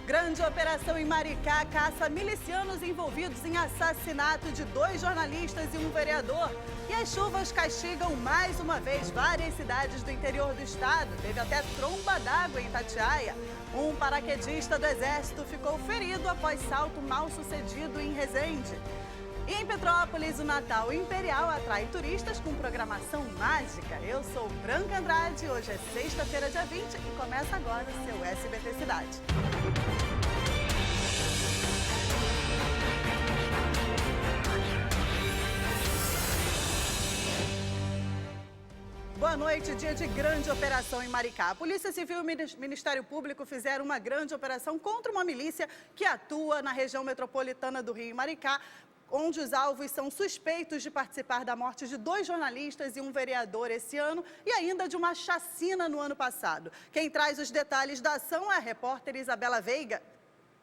Grande operação em Maricá caça milicianos envolvidos em assassinato de 2 jornalistas e um vereador. E as chuvas castigam mais uma vez várias cidades do interior do estado. Teve até tromba d'água em Itatiaia. Um paraquedista do Exército ficou ferido após salto mal sucedido em Resende. E em Petrópolis, o Natal Imperial atrai turistas com programação mágica. Eu sou Branca Andrade, hoje é sexta-feira, dia 20, e começa agora o seu SBT Cidade. Boa noite, dia de grande operação em Maricá. A Polícia Civil e o Ministério Público fizeram uma grande operação contra uma milícia que atua na região metropolitana do Rio, em Maricá, onde os alvos são suspeitos de participar da morte de 2 jornalistas e um vereador esse ano e ainda de uma chacina no ano passado. Quem traz os detalhes da ação é a repórter Isabela Veiga.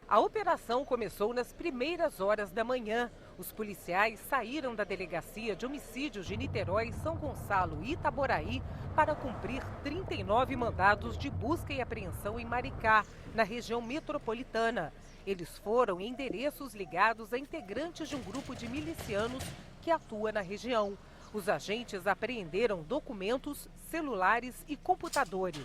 A operação começou nas primeiras horas da manhã. Os policiais saíram da Delegacia de Homicídios de Niterói, São Gonçalo e Itaboraí para cumprir 39 mandados de busca e apreensão em Maricá, na região metropolitana. Eles foram em endereços ligados a integrantes de um grupo de milicianos que atua na região. Os agentes apreenderam documentos, celulares e computadores.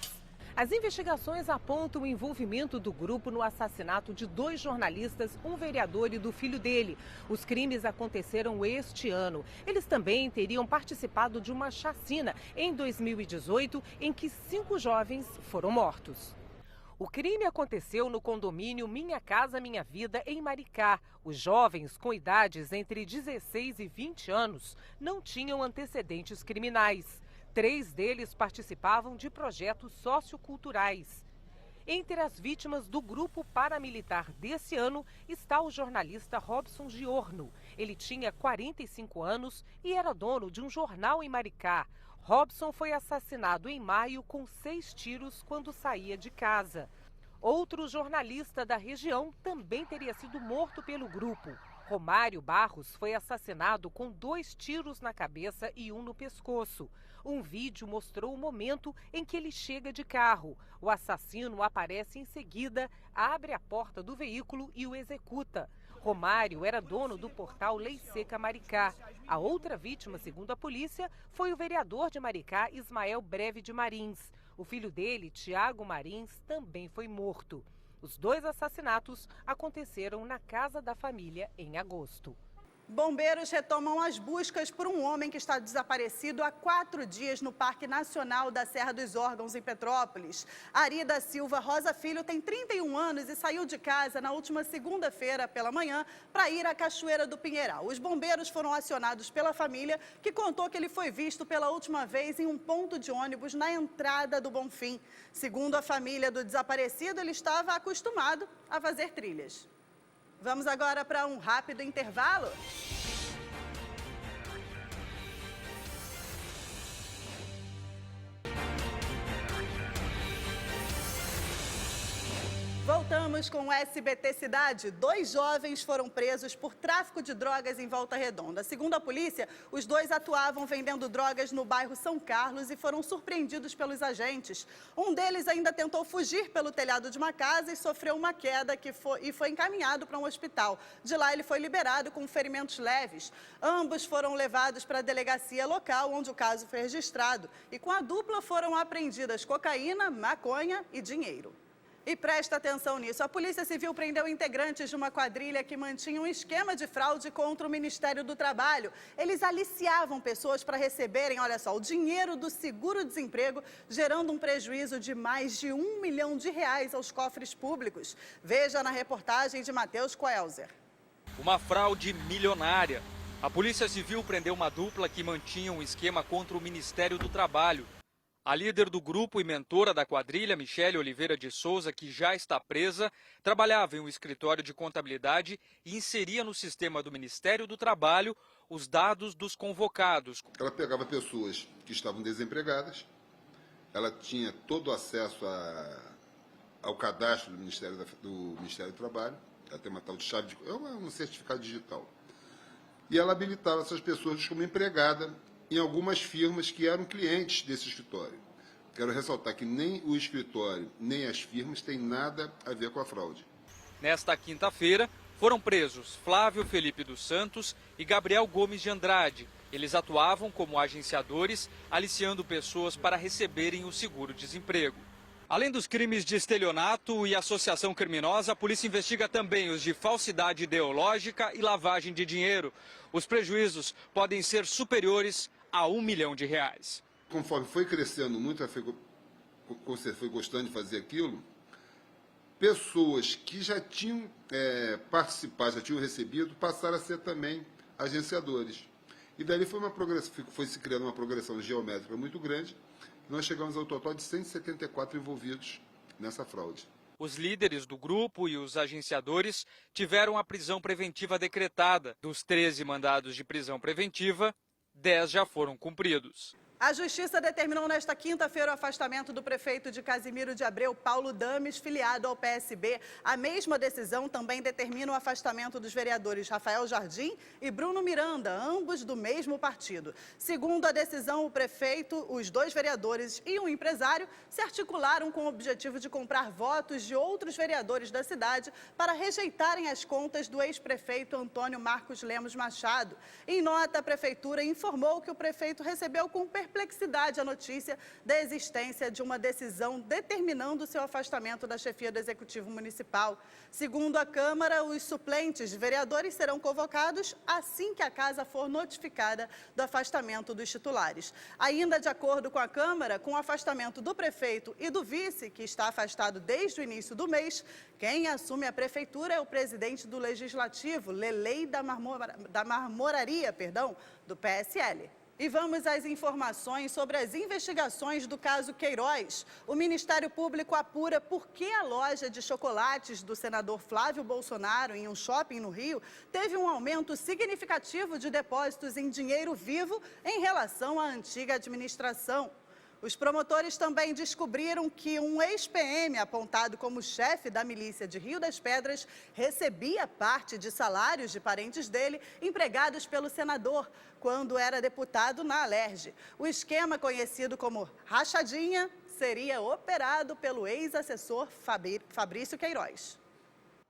As investigações apontam o envolvimento do grupo no assassinato de 2 jornalistas, um vereador e do filho dele. Os crimes aconteceram este ano. Eles também teriam participado de uma chacina em 2018, em que 5 jovens foram mortos. O crime aconteceu no condomínio Minha Casa Minha Vida, em Maricá. Os jovens, com idades entre 16 e 20 anos, não tinham antecedentes criminais. 3 deles participavam de projetos socioculturais. Entre as vítimas do grupo paramilitar desse ano está o jornalista Robson Giorno. Ele tinha 45 anos e era dono de um jornal em Maricá. Robson foi assassinado em maio com 6 tiros quando saía de casa. Outro jornalista da região também teria sido morto pelo grupo. Romário Barros foi assassinado com 2 tiros na cabeça e um no pescoço. Um vídeo mostrou o momento em que ele chega de carro. O assassino aparece em seguida, abre a porta do veículo e o executa. Romário era dono do portal Lei Seca Maricá. A outra vítima, segundo a polícia, foi o vereador de Maricá, Ismael Breve de Marins. O filho dele, Tiago Marins, também foi morto. Os 2 assassinatos aconteceram na casa da família em agosto. Bombeiros retomam as buscas por um homem que está desaparecido há 4 dias no Parque Nacional da Serra dos Órgãos, em Petrópolis. Ari da Silva Rosa Filho tem 31 anos e saiu de casa na última segunda-feira pela manhã para ir à Cachoeira do Pinheiral. Os bombeiros foram acionados pela família, que contou que ele foi visto pela última vez em um ponto de ônibus na entrada do Bonfim. Segundo a família do desaparecido, ele estava acostumado a fazer trilhas. Vamos agora para um rápido intervalo. Voltamos com o SBT Cidade. 2 jovens foram presos por tráfico de drogas em Volta Redonda. Segundo a polícia, os 2 atuavam vendendo drogas no bairro São Carlos e foram surpreendidos pelos agentes. Um deles ainda tentou fugir pelo telhado de uma casa e sofreu uma queda e foi encaminhado para um hospital. De lá, ele foi liberado com ferimentos leves. Ambos foram levados para a delegacia local, onde o caso foi registrado. E com a dupla foram apreendidas cocaína, maconha e dinheiro. E presta atenção nisso, a Polícia Civil prendeu integrantes de uma quadrilha que mantinha um esquema de fraude contra o Ministério do Trabalho. Eles aliciavam pessoas para receberem, olha só, o dinheiro do seguro-desemprego, gerando um prejuízo de mais de R$1 milhão aos cofres públicos. Veja na reportagem de Matheus Coelzer. Uma fraude milionária. A Polícia Civil prendeu uma dupla que mantinha um esquema contra o Ministério do Trabalho. A líder do grupo e mentora da quadrilha, Michele Oliveira de Souza, que já está presa, trabalhava em um escritório de contabilidade e inseria no sistema do Ministério do Trabalho os dados dos convocados. Ela pegava pessoas que estavam desempregadas, ela tinha todo o acesso ao cadastro do Ministério do Trabalho, ela tem uma tal de chave, é um certificado digital. E ela habilitava essas pessoas como empregada em algumas firmas que eram clientes desse escritório. Quero ressaltar que nem o escritório, nem as firmas têm nada a ver com a fraude. Nesta quinta-feira, foram presos Flávio Felipe dos Santos e Gabriel Gomes de Andrade. Eles atuavam como agenciadores, aliciando pessoas para receberem o seguro-desemprego. Além dos crimes de estelionato e associação criminosa, a polícia investiga também os de falsidade ideológica e lavagem de dinheiro. Os prejuízos podem ser superiores a R$1 milhão. Conforme foi crescendo muito, você foi gostando de fazer aquilo, pessoas que já tinham participado, já tinham recebido, passaram a ser também agenciadores. E daí foi se criando uma progressão geométrica muito grande. Nós chegamos ao total de 174 envolvidos nessa fraude. Os líderes do grupo e os agenciadores tiveram a prisão preventiva decretada. Dos 13 mandados de prisão preventiva, 10 já foram cumpridos. A Justiça determinou nesta quinta-feira o afastamento do prefeito de Casimiro de Abreu, Paulo Dames, filiado ao PSB. A mesma decisão também determina o afastamento dos vereadores Rafael Jardim e Bruno Miranda, ambos do mesmo partido. Segundo a decisão, o prefeito, os dois vereadores e um empresário se articularam com o objetivo de comprar votos de outros vereadores da cidade para rejeitarem as contas do ex-prefeito Antônio Marcos Lemos Machado. Em nota, a prefeitura informou que o prefeito recebeu com perplexidade a notícia da existência de uma decisão determinando seu afastamento da chefia do Executivo Municipal. Segundo a Câmara, os suplentes de vereadores serão convocados assim que a Casa for notificada do afastamento dos titulares. Ainda de acordo com a Câmara, com o afastamento do prefeito e do vice, que está afastado desde o início do mês, quem assume a prefeitura é o presidente do Legislativo, Lelei da Marmoraria, do PSL. E vamos às informações sobre as investigações do caso Queiroz. O Ministério Público apura por que a loja de chocolates do senador Flávio Bolsonaro, em um shopping no Rio, teve um aumento significativo de depósitos em dinheiro vivo em relação à antiga administração. Os promotores também descobriram que um ex-PM, apontado como chefe da milícia de Rio das Pedras, recebia parte de salários de parentes dele, empregados pelo senador, quando era deputado na Alerj. O esquema, conhecido como rachadinha, seria operado pelo ex-assessor Fabrício Queiroz.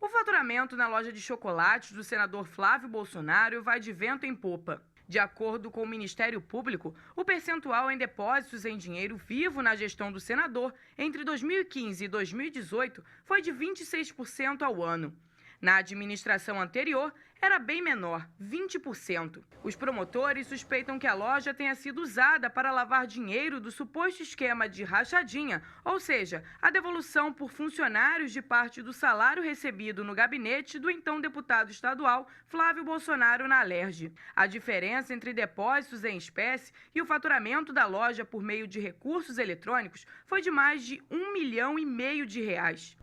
O faturamento na loja de chocolates do senador Flávio Bolsonaro vai de vento em popa. De acordo com o Ministério Público, o percentual em depósitos em dinheiro vivo na gestão do senador entre 2015 e 2018 foi de 26% ao ano. Na administração anterior, era bem menor, 20%. Os promotores suspeitam que a loja tenha sido usada para lavar dinheiro do suposto esquema de rachadinha, ou seja, a devolução por funcionários de parte do salário recebido no gabinete do então deputado estadual Flávio Bolsonaro na Alerj. A diferença entre depósitos em espécie e o faturamento da loja por meio de recursos eletrônicos foi de mais de R$1,5 milhão.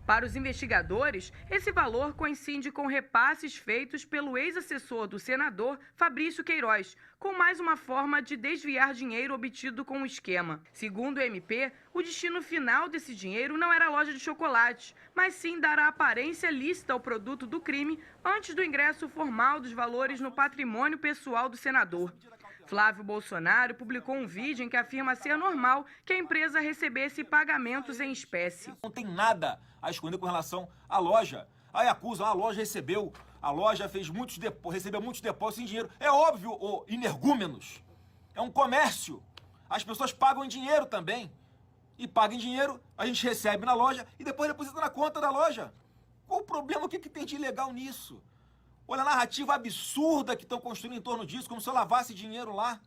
Para os investigadores, esse valor coincide com repasses feitos pelo ex-assessor do senador Fabrício Queiroz, com mais uma forma de desviar dinheiro obtido com o esquema. Segundo o MP, o destino final desse dinheiro não era a loja de chocolate, mas sim dar a aparência lícita ao produto do crime antes do ingresso formal dos valores no patrimônio pessoal do senador. Flávio Bolsonaro publicou um vídeo em que afirma ser normal que a empresa recebesse pagamentos em espécie. Não tem nada a esconder com relação à loja. Aí acusam, a loja recebeu, a loja recebeu muitos depósitos em dinheiro. É óbvio, energúmenos. É um comércio. As pessoas pagam em dinheiro também. E pagam em dinheiro, a gente recebe na loja e depois deposita na conta da loja. Qual o problema? O que tem de ilegal nisso? Olha a narrativa absurda que estão construindo em torno disso, como se eu lavasse dinheiro lá.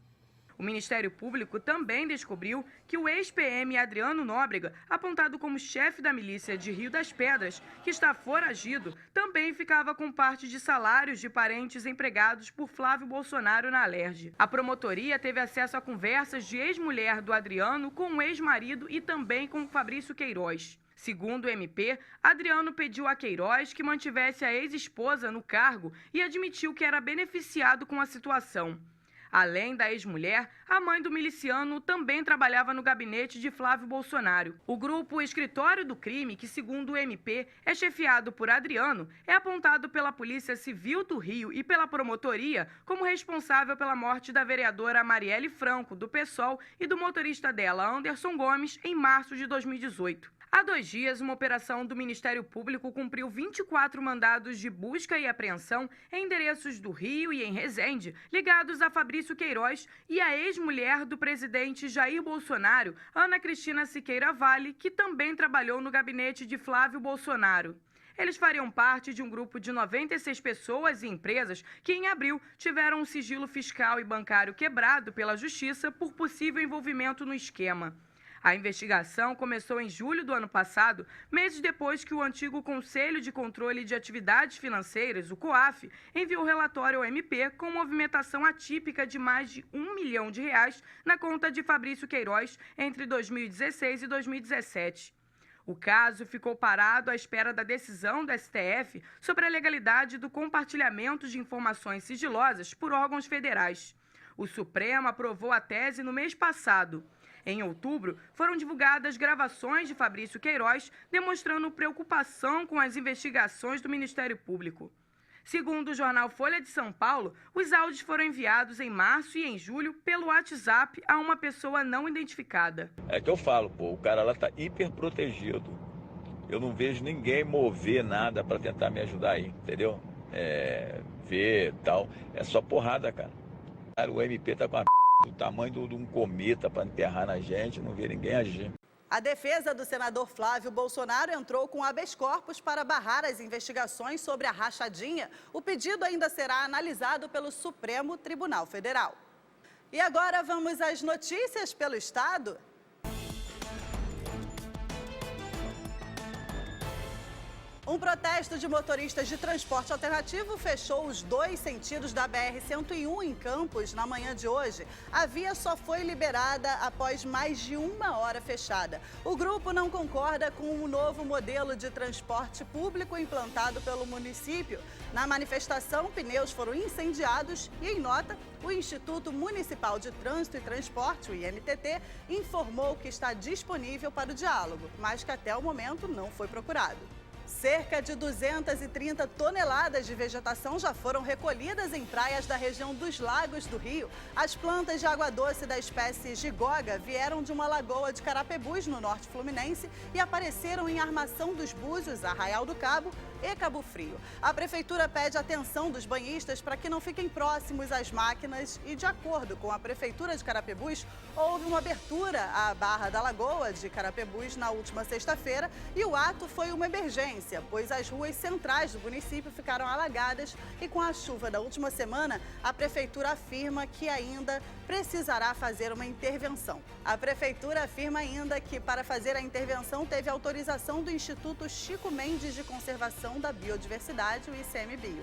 O Ministério Público também descobriu que o ex-PM Adriano Nóbrega, apontado como chefe da milícia de Rio das Pedras, que está foragido, também ficava com parte de salários de parentes empregados por Flávio Bolsonaro na Alerj. A promotoria teve acesso a conversas de ex-mulher do Adriano com o ex-marido e também com Fabrício Queiroz. Segundo o MP, Adriano pediu a Queiroz que mantivesse a ex-esposa no cargo e admitiu que era beneficiado com a situação. Além da ex-mulher, a mãe do miliciano também trabalhava no gabinete de Flávio Bolsonaro. O grupo Escritório do Crime, que segundo o MP é chefiado por Adriano, é apontado pela Polícia Civil do Rio e pela promotoria como responsável pela morte da vereadora Marielle Franco, do PSOL, e do motorista dela, Anderson Gomes, em março de 2018. Há 2 dias, uma operação do Ministério Público cumpriu 24 mandados de busca e apreensão em endereços do Rio e em Resende, ligados a Fabrício Queiroz e a ex-mulher do presidente Jair Bolsonaro, Ana Cristina Siqueira Vale, que também trabalhou no gabinete de Flávio Bolsonaro. Eles fariam parte de um grupo de 96 pessoas e empresas que, em abril, tiveram um sigilo fiscal e bancário quebrado pela Justiça por possível envolvimento no esquema. A investigação começou em julho do ano passado, meses depois que o antigo Conselho de Controle de Atividades Financeiras, o COAF, enviou relatório ao MP com movimentação atípica de mais de R$ 1 milhão na conta de Fabrício Queiroz entre 2016 e 2017. O caso ficou parado à espera da decisão do STF sobre a legalidade do compartilhamento de informações sigilosas por órgãos federais. O Supremo aprovou a tese no mês passado. Em outubro, foram divulgadas gravações de Fabrício Queiroz demonstrando preocupação com as investigações do Ministério Público. Segundo o jornal Folha de São Paulo, os áudios foram enviados em março e em julho pelo WhatsApp a uma pessoa não identificada. É que eu falo, o cara lá tá hiper protegido. Eu não vejo ninguém mover nada para tentar me ajudar aí, entendeu? Ver tal. É só porrada, cara. O MP tá com do tamanho de um cometa para enterrar na gente, não vê ninguém agir. A defesa do senador Flávio Bolsonaro entrou com habeas corpus para barrar as investigações sobre a rachadinha. O pedido ainda será analisado pelo Supremo Tribunal Federal. E agora vamos às notícias pelo Estado. Um protesto de motoristas de transporte alternativo fechou os 2 sentidos da BR-101 em Campos na manhã de hoje. A via só foi liberada após mais de 1 hora fechada. O grupo não concorda com o novo modelo de transporte público implantado pelo município. Na manifestação, pneus foram incendiados e, em nota, o Instituto Municipal de Trânsito e Transporte, o IMTT, informou que está disponível para o diálogo, mas que até o momento não foi procurado. Cerca de 230 toneladas de vegetação já foram recolhidas em praias da região dos Lagos do Rio. As plantas de água doce da espécie gigoga vieram de uma lagoa de Carapebus, no norte fluminense, e apareceram em Armação dos Búzios, Arraial do Cabo e Cabo Frio. A prefeitura pede atenção dos banhistas para que não fiquem próximos às máquinas e, de acordo com a prefeitura de Carapebus, houve uma abertura à Barra da Lagoa de Carapebus na última sexta-feira e o ato foi uma emergência, pois as ruas centrais do município ficaram alagadas e com a chuva da última semana, a prefeitura afirma que ainda precisará fazer uma intervenção. A prefeitura afirma ainda que para fazer a intervenção teve autorização do Instituto Chico Mendes de Conservação da Biodiversidade, o ICMBio.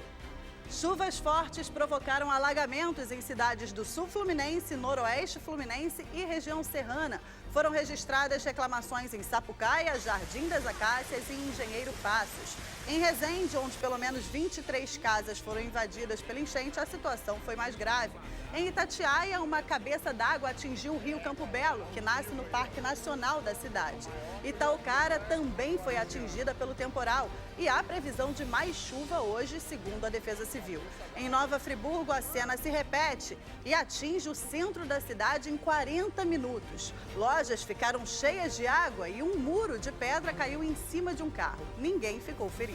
Chuvas fortes provocaram alagamentos em cidades do sul fluminense, noroeste fluminense e região serrana. Foram registradas reclamações em Sapucaia, Jardim das Acácias e Engenheiro Passos. Em Resende, onde pelo menos 23 casas foram invadidas pela enchente, a situação foi mais grave. Em Itatiaia, uma cabeça d'água atingiu o rio Campo Belo, que nasce no Parque Nacional da cidade. Itaucara também foi atingida pelo temporal e há previsão de mais chuva hoje, segundo a Defesa Civil. Em Nova Friburgo, a cena se repete e atinge o centro da cidade em 40 minutos. Lojas ficaram cheias de água e um muro de pedra caiu em cima de um carro. Ninguém ficou ferido.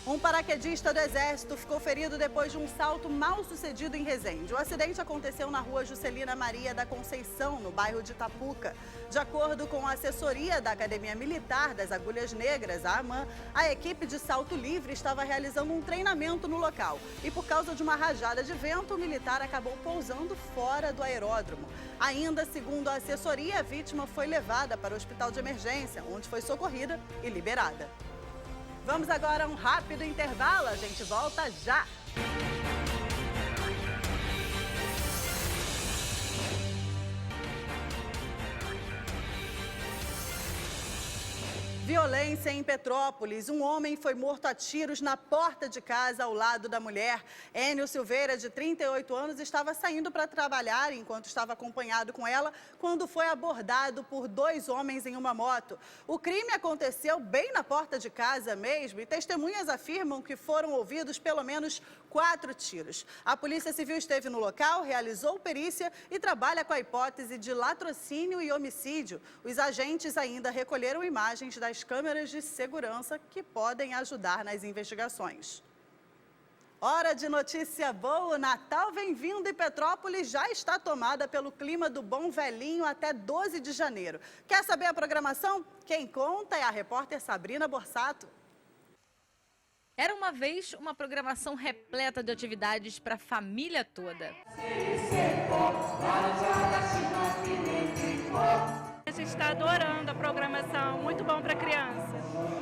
Um paraquedista do Exército ficou ferido depois de um salto mal sucedido em Resende. O acidente aconteceu na rua Juscelina Maria da Conceição, no bairro de Itapuca. De acordo com a assessoria da Academia Militar das Agulhas Negras, a AMAN, a equipe de salto livre estava realizando um treinamento no local. E por causa de uma rajada de vento, o militar acabou pousando fora do aeródromo. Ainda segundo a assessoria, a vítima foi levada para o hospital de emergência, onde foi socorrida e liberada. Vamos agora a um rápido intervalo, a gente volta já! Violência em Petrópolis. Um homem foi morto a tiros na porta de casa ao lado da mulher. Enio Silveira, de 38 anos, estava saindo para trabalhar enquanto estava acompanhado com ela, quando foi abordado por 2 homens em uma moto. O crime aconteceu bem na porta de casa mesmo e testemunhas afirmam que foram ouvidos pelo menos 4 tiros. A Polícia Civil esteve no local, realizou perícia e trabalha com a hipótese de latrocínio e homicídio. Os agentes ainda recolheram imagens das câmeras de segurança que podem ajudar nas investigações. Hora de notícia boa, o Natal vem vindo e Petrópolis já está tomada pelo clima do bom velhinho até 12 de janeiro. Quer saber a programação? Quem conta é a repórter Sabrina Borsato. Era uma vez uma programação repleta de atividades para a família toda. A gente está adorando a programação, muito bom para criança.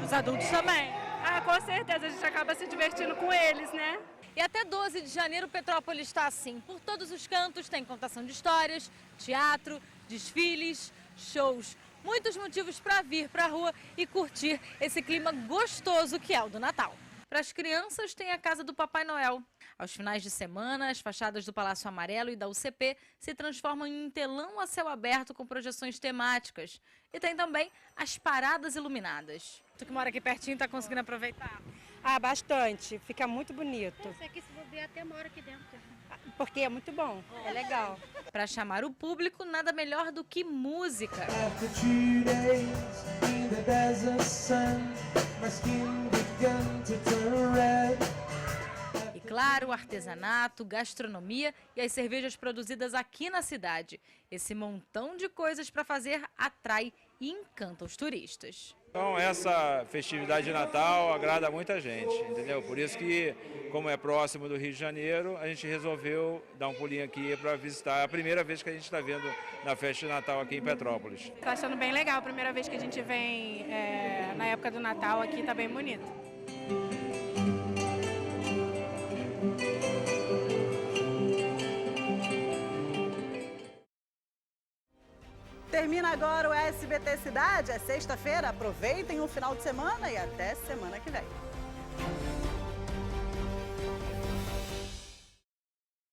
Os adultos também. Ah, com certeza, a gente acaba se divertindo com eles, né? E até 12 de janeiro, Petrópolis está assim. Por todos os cantos tem contação de histórias, teatro, desfiles, shows. Muitos motivos para vir para a rua e curtir esse clima gostoso que é o do Natal. Para as crianças, tem a casa do Papai Noel. Aos finais de semana, as fachadas do Palácio Amarelo e da UCP se transformam em um telão a céu aberto com projeções temáticas. E tem também as paradas iluminadas. Tu que mora aqui pertinho, tá conseguindo aproveitar? Ah, bastante. Fica muito bonito. Esse aqui, se bobear, até mora aqui dentro. Porque é muito bom, é legal. Para chamar o público, nada melhor do que música. E claro, artesanato, gastronomia e as cervejas produzidas aqui na cidade. Esse montão de coisas para fazer atrai e encanta os turistas. Então essa festividade de Natal agrada muita gente, entendeu? Por isso que, como é próximo do Rio de Janeiro, a gente resolveu dar um pulinho aqui para visitar. É a primeira vez que a gente está vendo na festa de Natal aqui em Petrópolis. Estou achando bem legal, a primeira vez que a gente vem na época do Natal aqui, tá bem bonito. Termina agora o SBT Cidade, é sexta-feira, aproveitem o final de semana e até semana que vem.